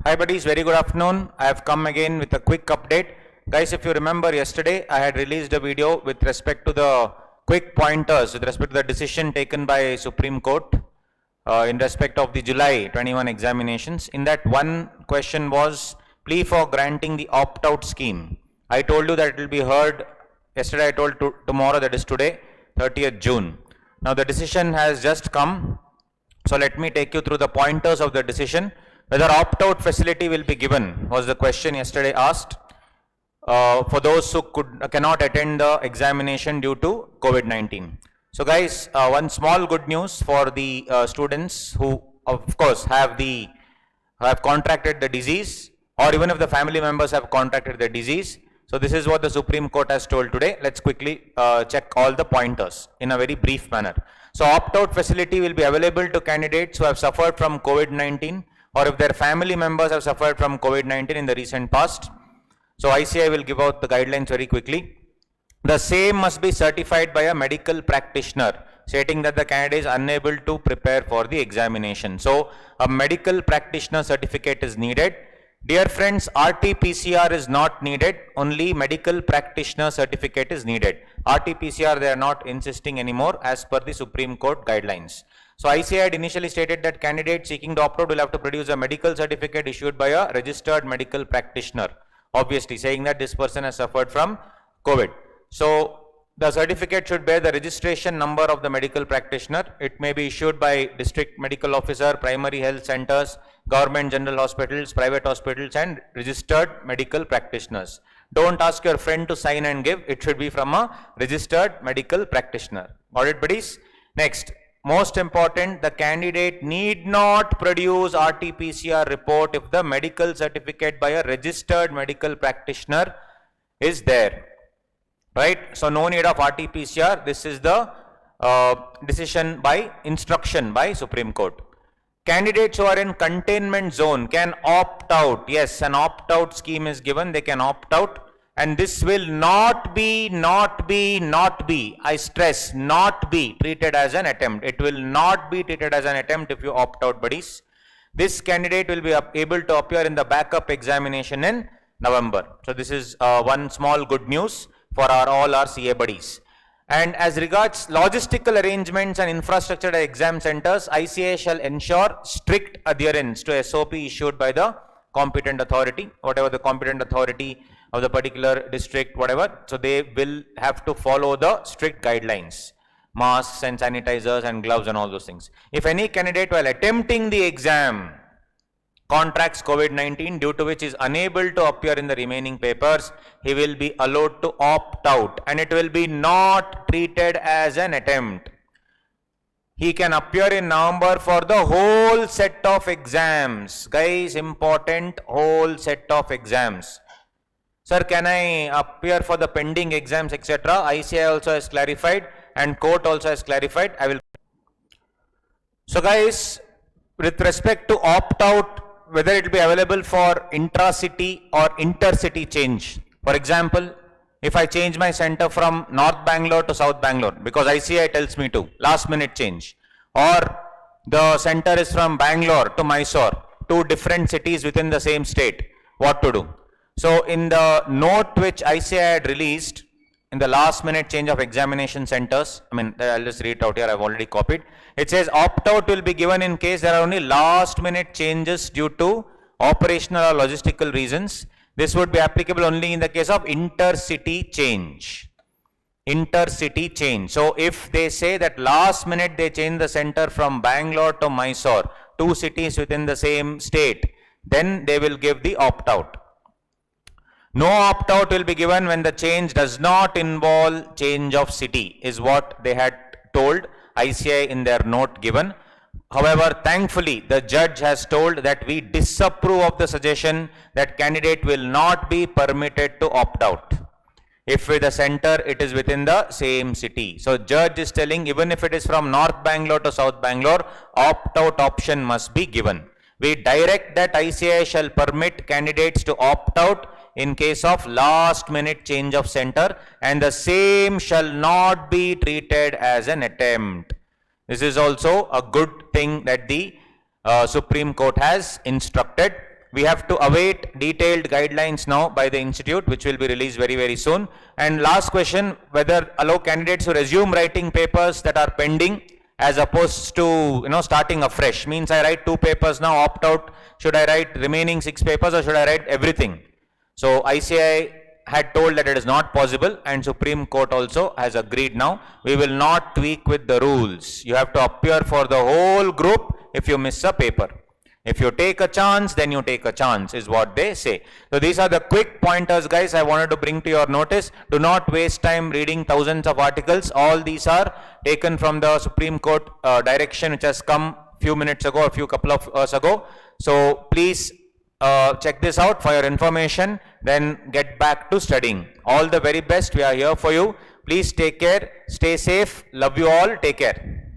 Hi buddies, very good afternoon. I have come again with a quick update. Guys, if you remember yesterday, I had released a video with respect to the quick pointers with respect to the decision taken by Supreme Court in respect of the July 21 examinations. In that, one question was plea for granting the opt-out scheme. I told you that it will be heard yesterday. I told tomorrow, that is today, 30th June. Now the decision has just come. So let me take you through the pointers of the decision. Whether opt-out facility will be given was the question yesterday asked for those who cannot attend the examination due to COVID-19. So guys, one small good news for the students who of course have contracted the disease, or even if the family members have contracted the disease. So this is what the Supreme Court has told today. Let's quickly check all the pointers in a very brief manner. So opt-out facility will be available to candidates who have suffered from COVID-19, or if their family members have suffered from COVID-19 in the recent past. So ICAI will give out the guidelines very quickly. The same must be certified by a medical practitioner, stating that the candidate is unable to prepare for the examination. So a medical practitioner certificate is needed. Dear friends, RT-PCR is not needed, only medical practitioner certificate is needed. RT-PCR they are not insisting anymore as per the Supreme Court guidelines. So ICAI had initially stated that candidates seeking to opt out will have to produce a medical certificate issued by a registered medical practitioner, obviously saying that this person has suffered from COVID. So the certificate should bear the registration number of the medical practitioner. It may be issued by district medical officer, primary health centers, government general hospitals, private hospitals, and registered medical practitioners. Don't ask your friend to sign and give. It should be from a registered medical practitioner. Got it, buddies? Next, most important, the candidate need not produce RT-PCR report if the medical certificate by a registered medical practitioner is there. Right? So no need of RT-PCR. This is the decision by instruction by Supreme Court. Candidates who are in containment zone can opt out. Yes, an opt-out scheme is given. They can opt out. And this will not be, I stress, not be treated as an attempt. It will not be treated as an attempt if you opt out, buddies. This candidate will be able to appear in the backup examination in November. So this is one small good news for all our CA buddies. And as regards logistical arrangements and infrastructure at exam centers, ICAI shall ensure strict adherence to SOP issued by the competent authority, whatever the competent authority of the particular district, whatever. So they will have to follow the strict guidelines, masks and sanitizers and gloves and all those things. If any candidate while attempting the exam contracts COVID-19, due to which is unable to appear in the remaining papers, he will be allowed to opt out, and it will be not treated as an attempt. He can appear in November for the whole set of exams. Guys, important, whole set of exams. Sir, can I appear for the pending exams, etc.? ICAI also has clarified and court also has clarified. I will. So guys, with respect to opt out, whether it will be available for intra-city or intercity change. For example, if I change my center from North Bangalore to South Bangalore, because ICAI tells me to, last minute change, or the center is from Bangalore to Mysore, two different cities within the same state, what to do? So in the note which ICAI had released in the last minute change of examination centers, I'll just read it out here, I've already copied. It says opt-out will be given in case there are only last minute changes due to operational or logistical reasons. This would be applicable only in the case of intercity change. Intercity change. So if they say that last minute they change the center from Bangalore to Mysore, two cities within the same state, then they will give the opt-out. No opt-out will be given when the change does not involve change of city, is what they had told ICAI in their note given. However, thankfully, the judge has told that we disapprove of the suggestion that candidate will not be permitted to opt out if with the center it is within the same city. So judge is telling even if it is from North Bangalore to South Bangalore, opt-out option must be given. We direct that ICAI shall permit candidates to opt out in case of last minute change of center, and the same shall not be treated as an attempt. This is also a good thing that the Supreme Court has instructed. We have to await detailed guidelines now by the institute, which will be released very, very soon. And last question, whether allow candidates to resume writing papers that are pending as opposed to, starting afresh. Means I write 2 papers now, opt out. Should I write remaining 6 papers or should I write everything? So ICAI had told that it is not possible, and Supreme Court also has agreed now. We will not tweak with the rules. You have to appear for the whole group if you miss a paper. If you take a chance, then you take a chance, is what they say. So these are the quick pointers, guys, I wanted to bring to your notice. Do not waste time reading thousands of articles. All these are taken from the Supreme Court direction, which has come few minutes ago, a few couple of hours ago. So please check this out for your information, then get back to studying. All the very best. We are here for you. Please take care, stay safe, love you all, take care.